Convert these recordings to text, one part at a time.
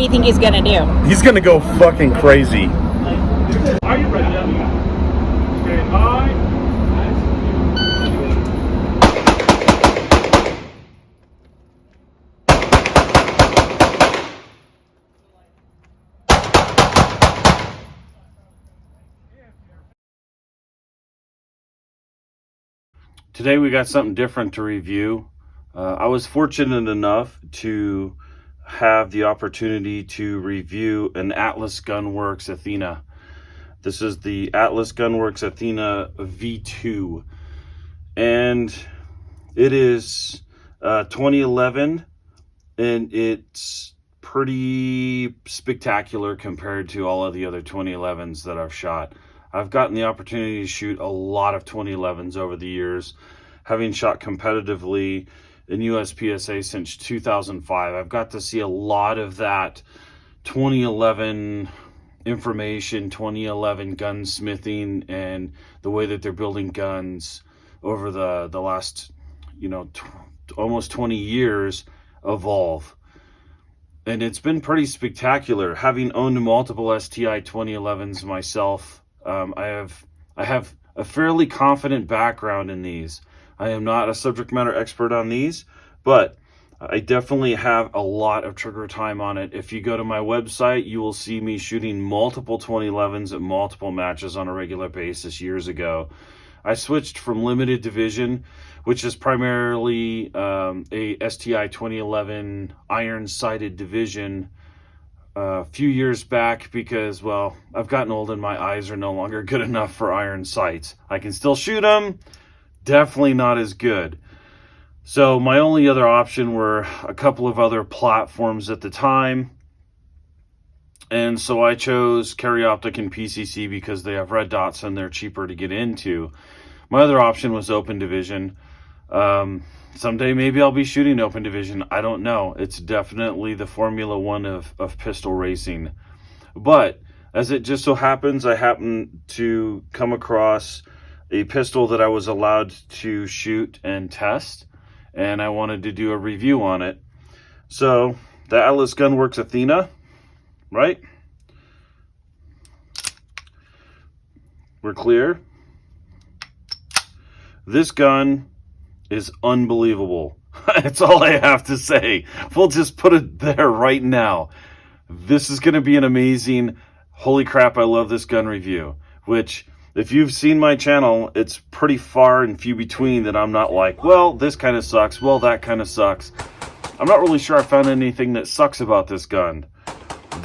do you think he's gonna do? He's gonna go fucking crazy. Are you ready? Stand by. Today we got something different to review. I was fortunate enough to have the opportunity to review an Atlas Gunworks Athena. This is the Atlas Gunworks Athena V2, and it is 2011, and it's pretty spectacular compared to all of the other 2011s that I've shot. I've gotten the opportunity to shoot a lot of 2011s over the years, having shot competitively in USPSA since 2005. I've got to see a lot of that 2011 information, 2011 gunsmithing, and the way that they're building guns over the last, almost 20 years evolve. And it's been pretty spectacular. Having owned multiple STI 2011s myself, I have a fairly confident background in these. I am not a subject matter expert on these, but I definitely have a lot of trigger time on it. If you go to my website, you will see me shooting multiple 2011s at multiple matches on a regular basis years ago. I switched from limited division, which is primarily a STI 2011 iron-sighted division, a few years back because, well, I've gotten old and my eyes are no longer good enough for iron sights. I can still shoot them, definitely not as good. So my only other option were a couple of other platforms at the time. And so I chose Optic and PCC because they have red dots and they're cheaper to get into. My other option was open division. Someday maybe I'll be shooting open division. I don't know. It's definitely the Formula One of pistol racing. But as it just so happens, I happened to come across a pistol that I was allowed to shoot and test, and I wanted to do a review on it. So the Atlas Gunworks Athena, right? We're clear. This gun is unbelievable. That's all I have to say. We'll just put it there right now. This is going to be an amazing, holy crap, I love this gun review, which if you've seen my channel, it's pretty far and few between that I'm not like, well, this kind of sucks, well, that kind of sucks. I'm not really sure I found anything that sucks about this gun.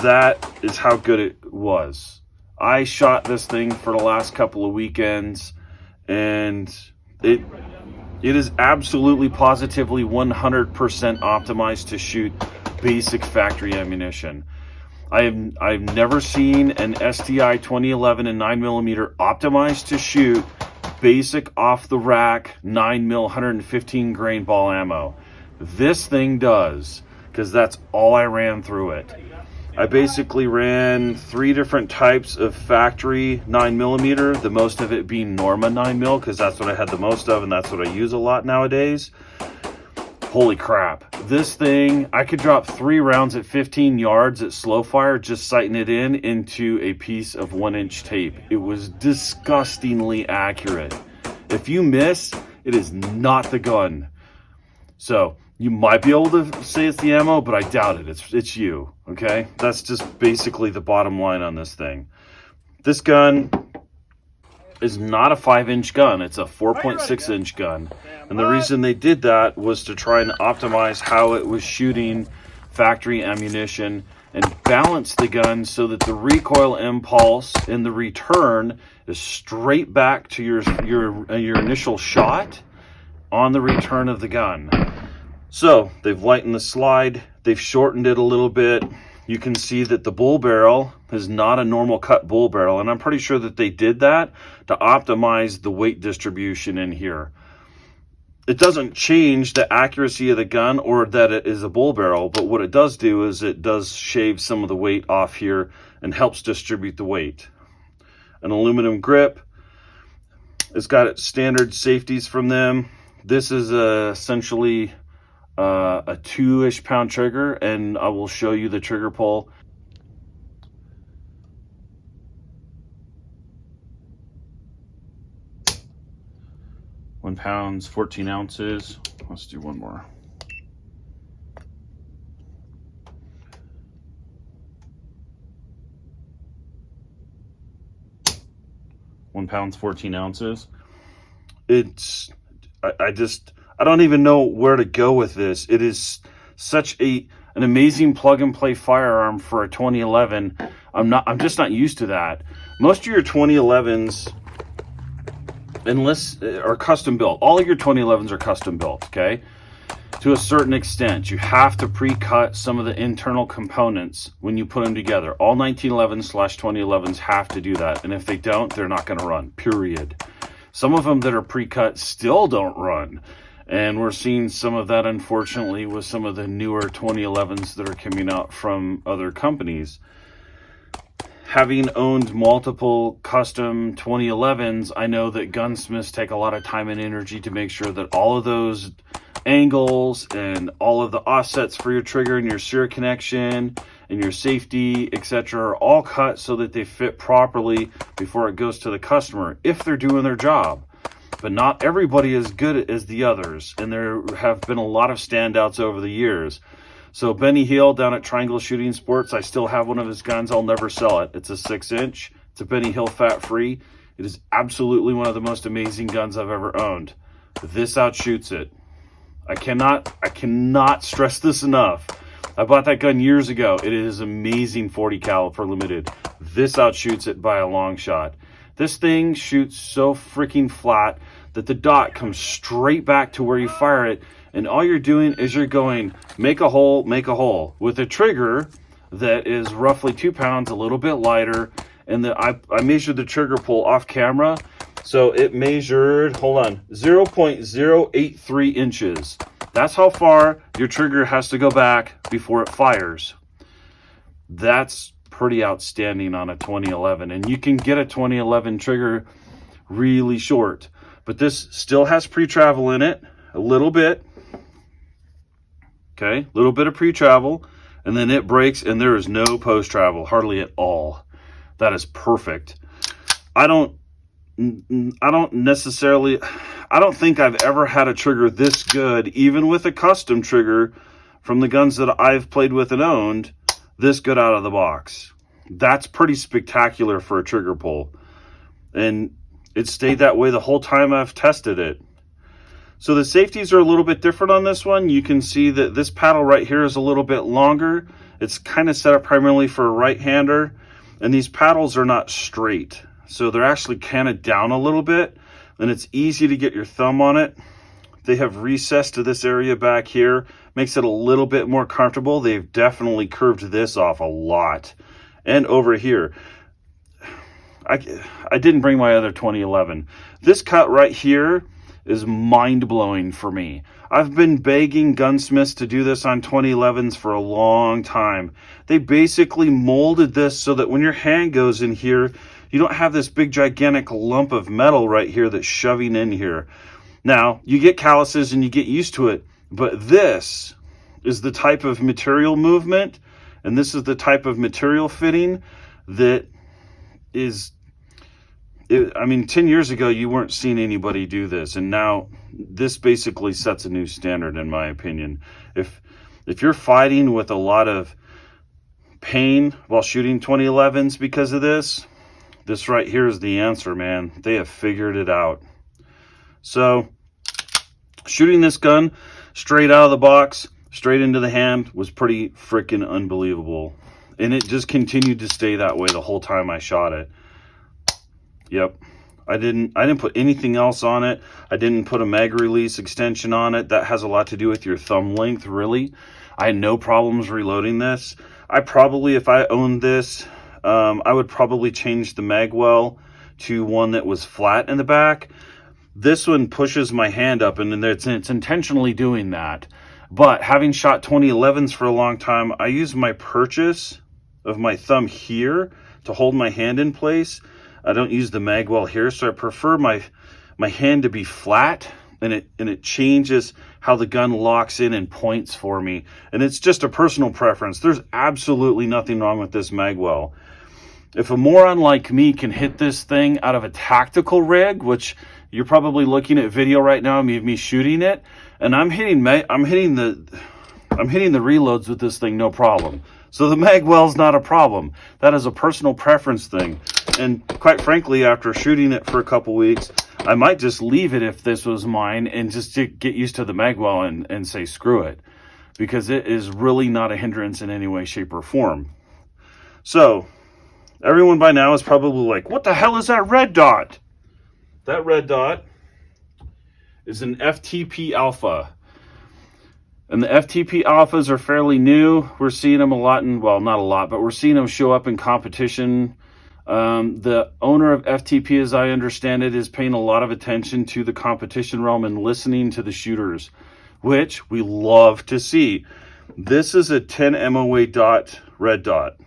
That is how good it was. I shot this thing for the last couple of weekends, and it is absolutely positively 100% optimized to shoot basic factory ammunition. I've never seen an STI 2011 and 9mm optimized to shoot basic off the rack 9mm 115 grain ball ammo. This thing does, because that's all I ran through it. I basically ran 3 different types of factory 9mm, the most of it being Norma 9mm, because that's what I had the most of and that's what I use a lot nowadays. Holy crap. This thing, I could drop 3 rounds at 15 yards at slow fire, just sighting it into a piece of 1-inch tape. It was disgustingly accurate. If you miss, it is not the gun. So you might be able to say it's the ammo, but I doubt it. It's you, okay? That's just basically the bottom line on this thing. This gun is not a 5-inch gun. It's a 4.6-inch gun. And the reason they did that was to try and optimize how it was shooting factory ammunition and balance the gun so that the recoil impulse and the return is straight back to your initial shot on the return of the gun. So they've lightened the slide, they've shortened it a little bit. You can see that the bull barrel is not a normal cut bull barrel, and I'm pretty sure that they did that to optimize the weight distribution in here. It doesn't change the accuracy of the gun or that it is a bull barrel, but what it does do is it does shave some of the weight off here and helps distribute the weight. An aluminum grip. It's got its standard safeties from them. This is essentially a 2-ish pound trigger, and I will show you the trigger pull. £1 pound, 14 ounces. Let's do one more. £1 pound, 14 ounces. It's, I don't even know where to go with this. It is such an amazing plug and play firearm for a 2011. I'm just not used to that. Most of your 2011s, unless are custom built. All of your 2011s are custom built, okay? To a certain extent, you have to pre-cut some of the internal components when you put them together. All 1911/2011s have to do that, and if they don't, they're not going to run, period. Some of them that are pre-cut still don't run, and we're seeing some of that, unfortunately, with some of the newer 2011s that are coming out from other companies. Having owned multiple custom 2011s, I know that gunsmiths take a lot of time and energy to make sure that all of those angles and all of the offsets for your trigger and your sear connection and your safety, etc., are all cut so that they fit properly before it goes to the customer, if they're doing their job. But not everybody is good as the others, and there have been a lot of standouts over the years. So Benny Hill down at Triangle Shooting Sports, I still have one of his guns. I'll never sell it. It's a 6-inch. It's a Benny Hill fat-free. It is absolutely one of the most amazing guns I've ever owned. This outshoots it. I cannot stress this enough. I bought that gun years ago. It is amazing 40 caliber limited. This outshoots it by a long shot. This thing shoots so freaking flat that the dot comes straight back to where you fire it, and all you're doing is you're going, make a hole, with a trigger that is roughly 2 pounds, a little bit lighter, and I measured the trigger pull off camera, so it measured, 0.083 inches. That's how far your trigger has to go back before it fires. That's pretty outstanding on a 2011, and you can get a 2011 trigger really short, but this still has pre-travel in it, a little bit. Okay, a little bit of pre-travel, and then it breaks, and there is no post-travel, hardly at all. That is perfect. I don't think I've ever had a trigger this good, even with a custom trigger from the guns that I've played with and owned, this good out of the box. That's pretty spectacular for a trigger pull. And it stayed that way the whole time I've tested it. So the safeties are a little bit different on this one. You can see that this paddle right here is a little bit longer. It's kind of set up primarily for a right-hander, and these paddles are not straight. So they're actually kind of down a little bit, and it's easy to get your thumb on it. They have recessed to this area back here, makes it a little bit more comfortable. They've definitely curved this off a lot. And over here, I didn't bring my other 2011. This cut right here is mind-blowing for me. I've been begging gunsmiths to do this on 2011s for a long time. They basically molded this so that when your hand goes in here, you don't have this big gigantic lump of metal right here that's shoving in here. Now, you get calluses and you get used to it, but this is the type of material movement, and this is the type of material fitting that is... I mean, 10 years ago, you weren't seeing anybody do this, and now this basically sets a new standard, in my opinion. If you're fighting with a lot of pain while shooting 2011s because of this right here is the answer, man. They have figured it out. So, shooting this gun straight out of the box, straight into the hand, was pretty freaking unbelievable. And it just continued to stay that way the whole time I shot it. Yep, I didn't put anything else on it. I didn't put a mag release extension on it. That has a lot to do with your thumb length, really. I had no problems reloading this. I probably, if I owned this, I would probably change the mag well to one that was flat in the back. This one pushes my hand up, and it's intentionally doing that. But having shot 2011s for a long time, I use my purchase of my thumb here to hold my hand in place. I don't use the mag well here, so I prefer my hand to be flat and it changes how the gun locks in and points for me. And it's just a personal preference. There's absolutely nothing wrong with this magwell. If a moron like me can hit this thing out of a tactical rig, which you're probably looking at video right now of me shooting it, and I'm hitting the reloads with this thing, no problem. So the magwell's not a problem. That is a personal preference thing. And quite frankly, after shooting it for a couple weeks, I might just leave it if this was mine and just to get used to the magwell and say screw it, because it is really not a hindrance in any way, shape, or form. So everyone by now is probably like, what the hell is that red dot? That red dot is an FTP Alpha. And the FTP Alphas are fairly new. We're seeing them a lot well, not a lot, but we're seeing them show up in competition. The owner of FTP, as I understand it, is paying a lot of attention to the competition realm and listening to the shooters, which we love to see. This is a 10 MOA dot red dot.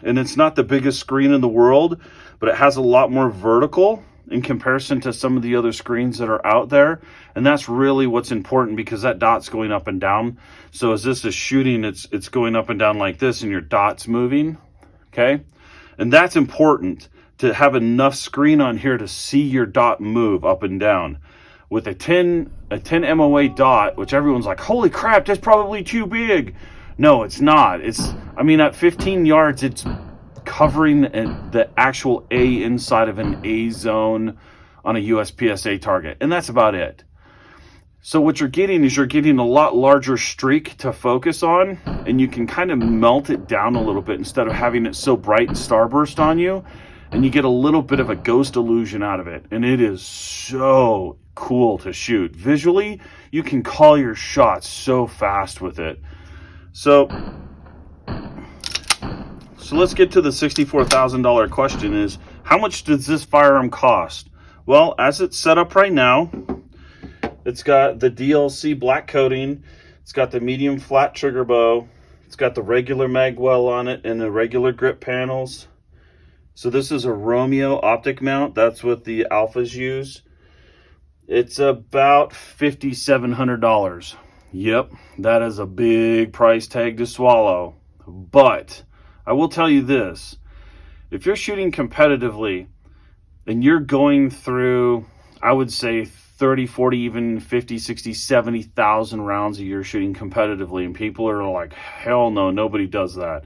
And it's not the biggest screen in the world, but it has a lot more vertical in comparison to some of the other screens that are out there. And that's really what's important, because that dot's going up and down. So as this is shooting, it's going up and down like this, and your dot's moving, okay? And that's important, to have enough screen on here to see your dot move up and down. With a 10 MOA dot, which everyone's like, holy crap, that's probably too big. No, it's not. I mean, at 15 yards, it's covering the actual A inside of an A zone on a USPSA target. And that's about it. So what you're getting is a lot larger streak to focus on, and you can kind of melt it down a little bit instead of having it so bright and starburst on you. And you get a little bit of a ghost illusion out of it. And it is so cool to shoot. Visually, you can call your shots so fast with it. So let's get to the $64,000 question is, how much does this firearm cost? Well, as it's set up right now, it's got the DLC black coating. It's got the medium flat trigger bow. It's got the regular magwell on it and the regular grip panels. So this is a Romeo optic mount. That's what the Alphas use. It's about $5,700. Yep, that is a big price tag to swallow. But I will tell you this. If you're shooting competitively and you're going through, I would say 30, 40, even 50, 60, 70,000 rounds a year shooting competitively, and people are like, hell no, nobody does that.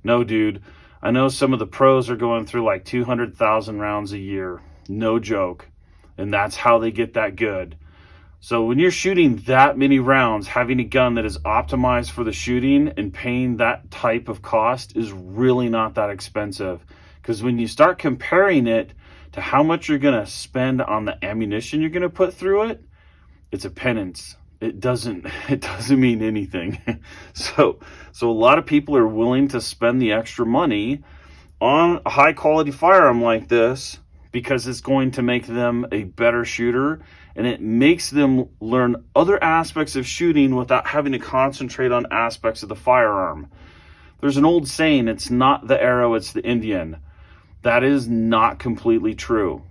No, dude. I know some of the pros are going through like 200,000 rounds a year. No joke. And that's how they get that good. So when you're shooting that many rounds, having a gun that is optimized for the shooting and paying that type of cost is really not that expensive. Because when you start comparing it to how much you're going to spend on the ammunition you're going to put through it, it's a penance. It doesn't mean anything. So a lot of people are willing to spend the extra money on a high quality firearm like this because it's going to make them a better shooter, and it makes them learn other aspects of shooting without having to concentrate on aspects of the firearm. There's an old saying, it's not the arrow, it's the Indian. That is not completely true.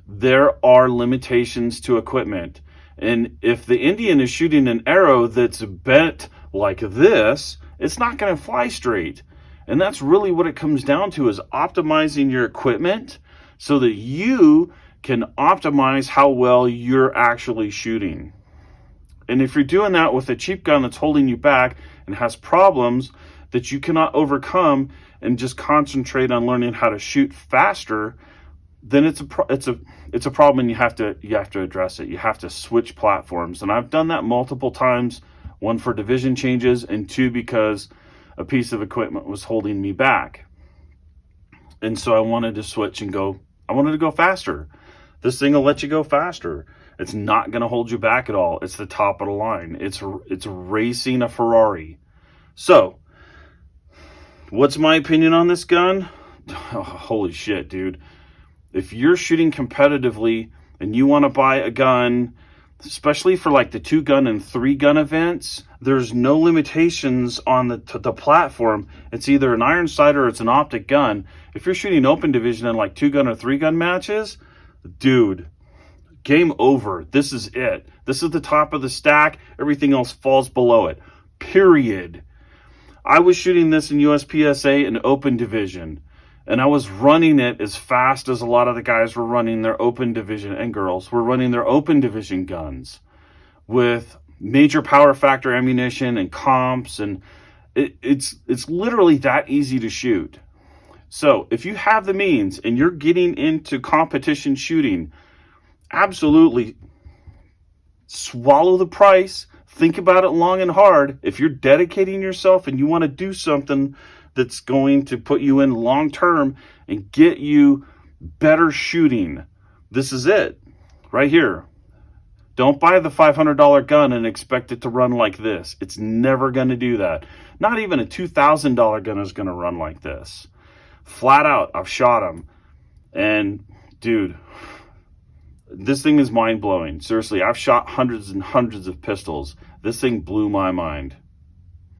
There are limitations to equipment. And if the Indian is shooting an arrow that's bent like this, it's not going to fly straight. And that's really what it comes down to, is optimizing your equipment so that you can optimize how well you're actually shooting. And if you're doing that with a cheap gun that's holding you back and has problems that you cannot overcome and just concentrate on learning how to shoot faster, then it's a problem, and you have to address it. You have to switch platforms. And I've done that multiple times, one for division changes and two because a piece of equipment was holding me back. And so I wanted to switch and go faster. This thing will let you go faster. It's not going to hold you back at all. It's the top of the line. It's racing a Ferrari. So, what's my opinion on this gun? Oh, holy shit, dude. If you're shooting competitively and you want to buy a gun, especially for like the 2-gun and 3-gun events, there's no limitations on the platform. It's either an iron sight or it's an optic gun. If you're shooting open division in like 2-gun or 3-gun matches, dude, game over. This is it. This is the top of the stack. Everything else falls below it. Period. I was shooting this in USPSA in open division, and I was running it as fast as a lot of the guys were running their open division, and girls were running their open division guns with major power factor ammunition and comps, and it's literally that easy to shoot. So if you have the means and you're getting into competition shooting, absolutely swallow the price. Think about it long and hard. If you're dedicating yourself and you want to do something that's going to put you in long term and get you better shooting, this is it right here. Don't buy the $500 gun and expect it to run like this. It's never going to do that. Not even a $2,000 gun is going to run like this. Flat out, I've shot them. And dude, this thing is mind-blowing. Seriously, I've shot hundreds and hundreds of pistols. This thing blew my mind.